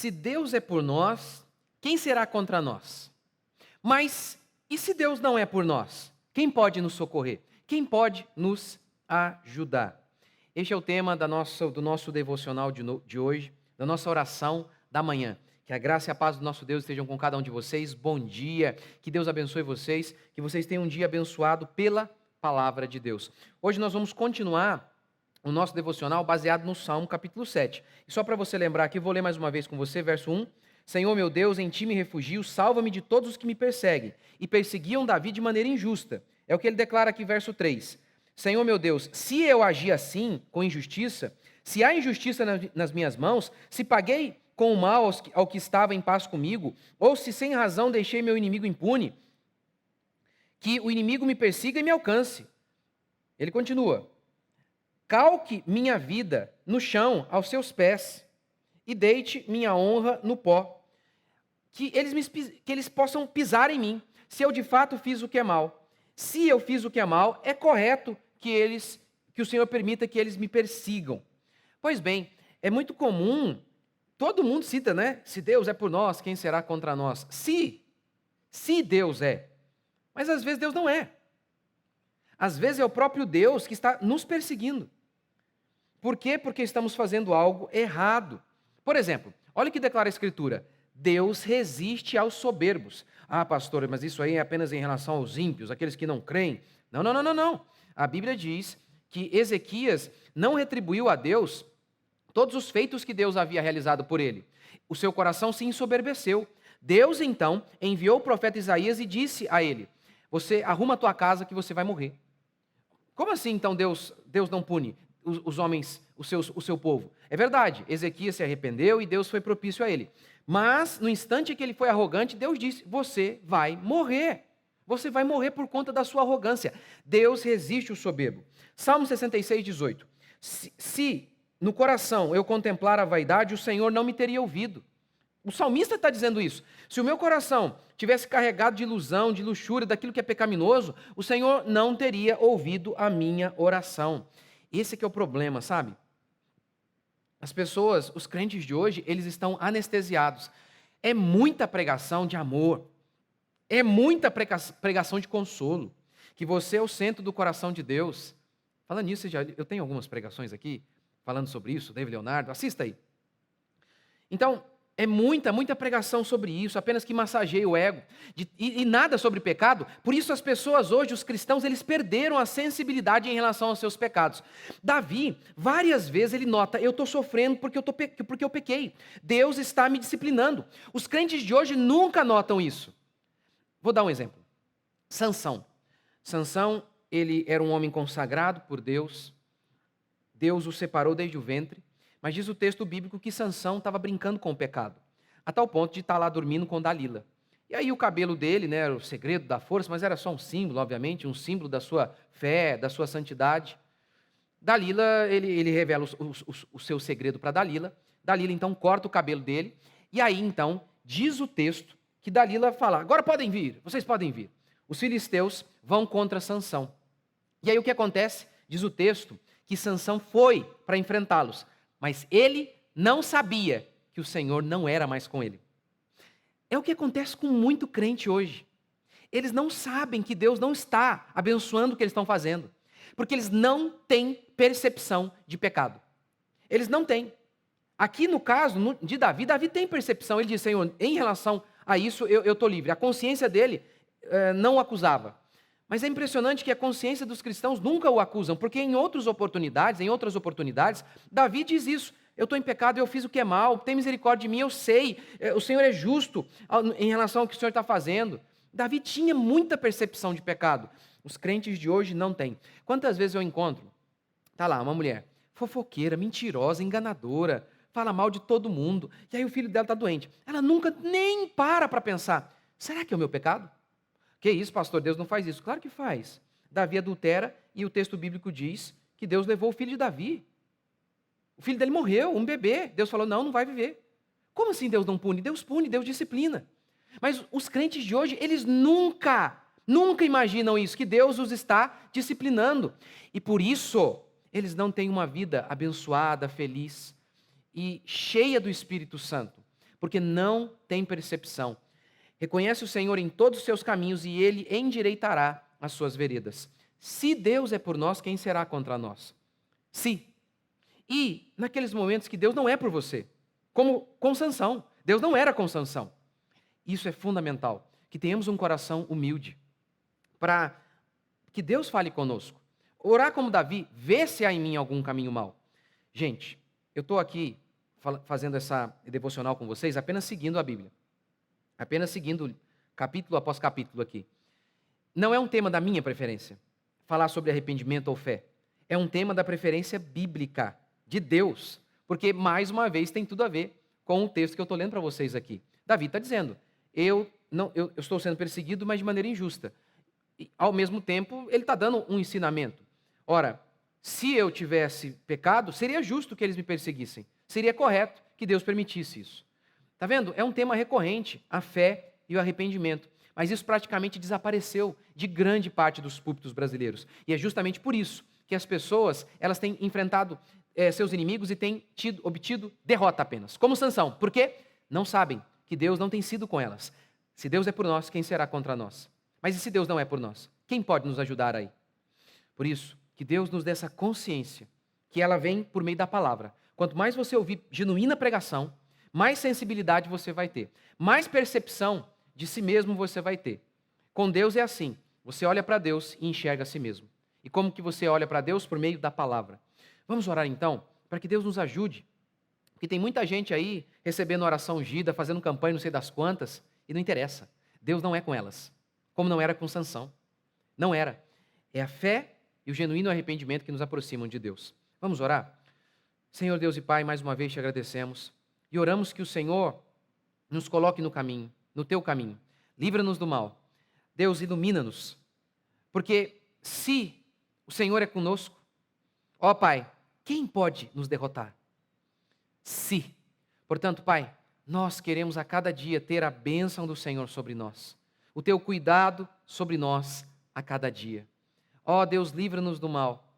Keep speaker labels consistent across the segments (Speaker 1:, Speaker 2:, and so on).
Speaker 1: se Deus é por nós, quem será contra nós? Mas e se Deus não é por nós? Quem pode nos socorrer? Quem pode nos ajudar? Este é o tema do nosso devocional de hoje, da nossa oração da manhã. Que a graça e a paz do nosso Deus estejam com cada um de vocês. Bom dia, que Deus abençoe vocês, que vocês tenham um dia abençoado pela palavra de Deus. Hoje nós vamos continuar o nosso devocional baseado no Salmo capítulo 7. E só para você lembrar aqui, vou ler mais uma vez com você, verso 1. Senhor meu Deus, em ti me refugio, salva-me de todos os que me perseguem e perseguiam Davi de maneira injusta. É o que ele declara aqui, verso 3. Senhor meu Deus, se eu agir assim, com injustiça, se há injustiça nas minhas mãos, se paguei com o mal ao que estava em paz comigo, ou se sem razão deixei meu inimigo impune, que o inimigo me persiga e me alcance. Ele continua. Calque minha vida no chão aos seus pés e deite minha honra no pó, que eles possam pisar em mim, se eu de fato fiz o que é mal. Se eu fiz o que é mal, é correto que o Senhor permita que eles me persigam. Pois bem, é muito comum, todo mundo cita, né? Se Deus é por nós, quem será contra nós? Se Deus é. Mas às vezes Deus não é. Às vezes é o próprio Deus que está nos perseguindo. Por quê? Porque estamos fazendo algo errado. Por exemplo, olha o que declara a Escritura. Deus resiste aos soberbos. Ah, pastor, mas isso aí é apenas em relação aos ímpios, aqueles que não creem. Não. A Bíblia diz que Ezequias não retribuiu a Deus todos os feitos que Deus havia realizado por ele. O seu coração se ensoberbeceu. Deus, então, enviou o profeta Isaías e disse a ele, você arruma a tua casa que você vai morrer. Como assim, então, Deus não pune os homens, o seu povo? É verdade, Ezequias se arrependeu e Deus foi propício a ele. Mas, no instante que ele foi arrogante, Deus disse, você vai morrer. Você vai morrer por conta da sua arrogância. Deus resiste o soberbo. Salmo 66, 18. Se no coração eu contemplar a vaidade, o Senhor não me teria ouvido. O salmista está dizendo isso. Se o meu coração tivesse carregado de ilusão, de luxúria, daquilo que é pecaminoso, o Senhor não teria ouvido a minha oração. Esse que é o problema, sabe? As pessoas, os crentes de hoje, eles estão anestesiados. É muita pregação de amor. É muita pregação de consolo. Que você é o centro do coração de Deus. Falando nisso, eu tenho algumas pregações aqui, falando sobre isso, David Leonardo, assista aí. Então, é muita pregação sobre isso, apenas que massageia o ego, e nada sobre pecado. Por isso as pessoas hoje, os cristãos, eles perderam a sensibilidade em relação aos seus pecados. Davi, várias vezes ele nota, eu estou sofrendo porque eu pequei. Deus está me disciplinando. Os crentes de hoje nunca notam isso. Vou dar um exemplo. Sansão, ele era um homem consagrado por Deus. Deus o separou desde o ventre. Mas diz o texto bíblico que Sansão estava brincando com o pecado, a tal ponto de estar lá dormindo com Dalila. E aí o cabelo dele, né, era o segredo da força, mas era só um símbolo, obviamente, um símbolo da sua fé, da sua santidade. Dalila, ele revela o seu segredo para Dalila. Dalila, então, corta o cabelo dele. E aí, então, diz o texto que Dalila fala, agora podem vir, vocês podem vir. Os filisteus vão contra Sansão. E aí o que acontece? Diz o texto que Sansão foi para enfrentá-los. Mas ele não sabia que o Senhor não era mais com ele. É o que acontece com muito crente hoje. Eles não sabem que Deus não está abençoando o que eles estão fazendo. Porque eles não têm percepção de pecado. Eles não têm. Aqui no caso de Davi, Davi tem percepção. Ele diz, Senhor, em relação a isso eu estou livre. A consciência dele não o acusava. Mas é impressionante que a consciência dos cristãos nunca o acusam, porque em outras oportunidades, Davi diz isso, eu estou em pecado, eu fiz o que é mal, tem misericórdia de mim, eu sei, o Senhor é justo em relação ao que o Senhor está fazendo. Davi tinha muita percepção de pecado, os crentes de hoje não têm. Quantas vezes eu encontro, está lá uma mulher, fofoqueira, mentirosa, enganadora, fala mal de todo mundo, e aí o filho dela está doente. Ela nunca nem para pensar, será que é o meu pecado? Que isso, pastor? Deus não faz isso. Claro que faz. Davi adultera e o texto bíblico diz que Deus levou o filho de Davi. O filho dele morreu, um bebê. Deus falou, não vai viver. Como assim Deus não pune? Deus pune, Deus disciplina. Mas os crentes de hoje, eles nunca imaginam isso, que Deus os está disciplinando. E por isso, eles não têm uma vida abençoada, feliz e cheia do Espírito Santo. porque não tem percepção. Reconhece o Senhor em todos os seus caminhos e ele endireitará as suas veredas. Se Deus é por nós, quem será contra nós? Se. E naqueles momentos que Deus não é por você, como com Sansão. Deus não era com Sansão. Isso é fundamental, que tenhamos um coração humilde, para que Deus fale conosco. Orar como Davi, vê se há em mim algum caminho mau. Gente, eu estou aqui fazendo essa devocional com vocês, apenas seguindo a Bíblia. Apenas seguindo capítulo após capítulo aqui. Não é um tema da minha preferência, falar sobre arrependimento ou fé. É um tema da preferência bíblica, de Deus. Porque, mais uma vez, tem tudo a ver com o texto que eu estou lendo para vocês aqui. Davi está dizendo, eu estou sendo perseguido, mas de maneira injusta. E, ao mesmo tempo, ele está dando um ensinamento. Ora, se eu tivesse pecado, seria justo que eles me perseguissem. Seria correto que Deus permitisse isso. Está vendo? É um tema recorrente, a fé e o arrependimento. Mas isso praticamente desapareceu de grande parte dos púlpitos brasileiros. E é justamente por isso que as pessoas elas têm enfrentado seus inimigos e têm obtido derrota apenas. Como Sansão. Por quê? Não sabem que Deus não tem sido com elas. Se Deus é por nós, quem será contra nós? Mas e se Deus não é por nós? Quem pode nos ajudar aí? Por isso, que Deus nos dê essa consciência, que ela vem por meio da palavra. Quanto mais você ouvir genuína pregação, mais sensibilidade você vai ter. Mais percepção de si mesmo você vai ter. Com Deus é assim. Você olha para Deus e enxerga a si mesmo. E como que você olha para Deus? Por meio da palavra. Vamos orar então, para que Deus nos ajude. Porque tem muita gente aí recebendo oração ungida, fazendo campanha não sei das quantas, e não interessa. Deus não é com elas, como não era com Sansão. Não era. É a fé e o genuíno arrependimento que nos aproximam de Deus. Vamos orar? Senhor Deus e Pai, mais uma vez te agradecemos e oramos que o Senhor nos coloque no caminho, no teu caminho. Livra-nos do mal. Deus, ilumina-nos. Porque se o Senhor é conosco, ó Pai, quem pode nos derrotar? Se. Portanto, Pai, nós queremos a cada dia ter a bênção do Senhor sobre nós. O teu cuidado sobre nós a cada dia. Ó Deus, livra-nos do mal.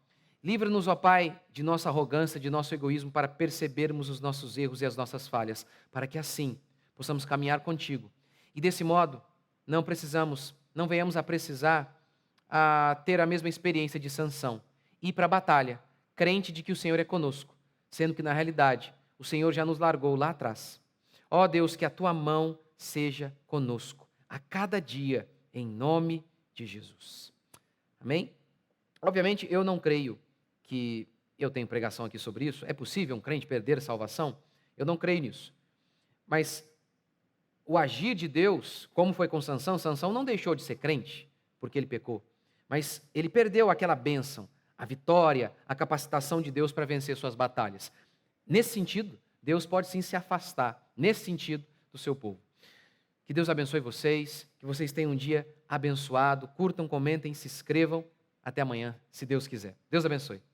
Speaker 1: Livra-nos, ó Pai, de nossa arrogância, de nosso egoísmo, para percebermos os nossos erros e as nossas falhas, para que assim possamos caminhar contigo. E desse modo, não venhamos a precisar ter a mesma experiência de Sansão. Ir para a batalha, crente de que o Senhor é conosco, sendo que na realidade o Senhor já nos largou lá atrás. Ó Deus, que a tua mão seja conosco, a cada dia, em nome de Jesus. Amém? Obviamente, eu não creio que eu tenho pregação aqui sobre isso. É possível um crente perder a salvação? Eu não creio nisso. Mas o agir de Deus, como foi com Sansão, Sansão não deixou de ser crente porque ele pecou. Mas ele perdeu aquela bênção, a vitória, a capacitação de Deus para vencer suas batalhas. Nesse sentido, Deus pode sim se afastar, nesse sentido, do seu povo. Que Deus abençoe vocês, que vocês tenham um dia abençoado. Curtam, comentem, se inscrevam. Até amanhã, se Deus quiser. Deus abençoe.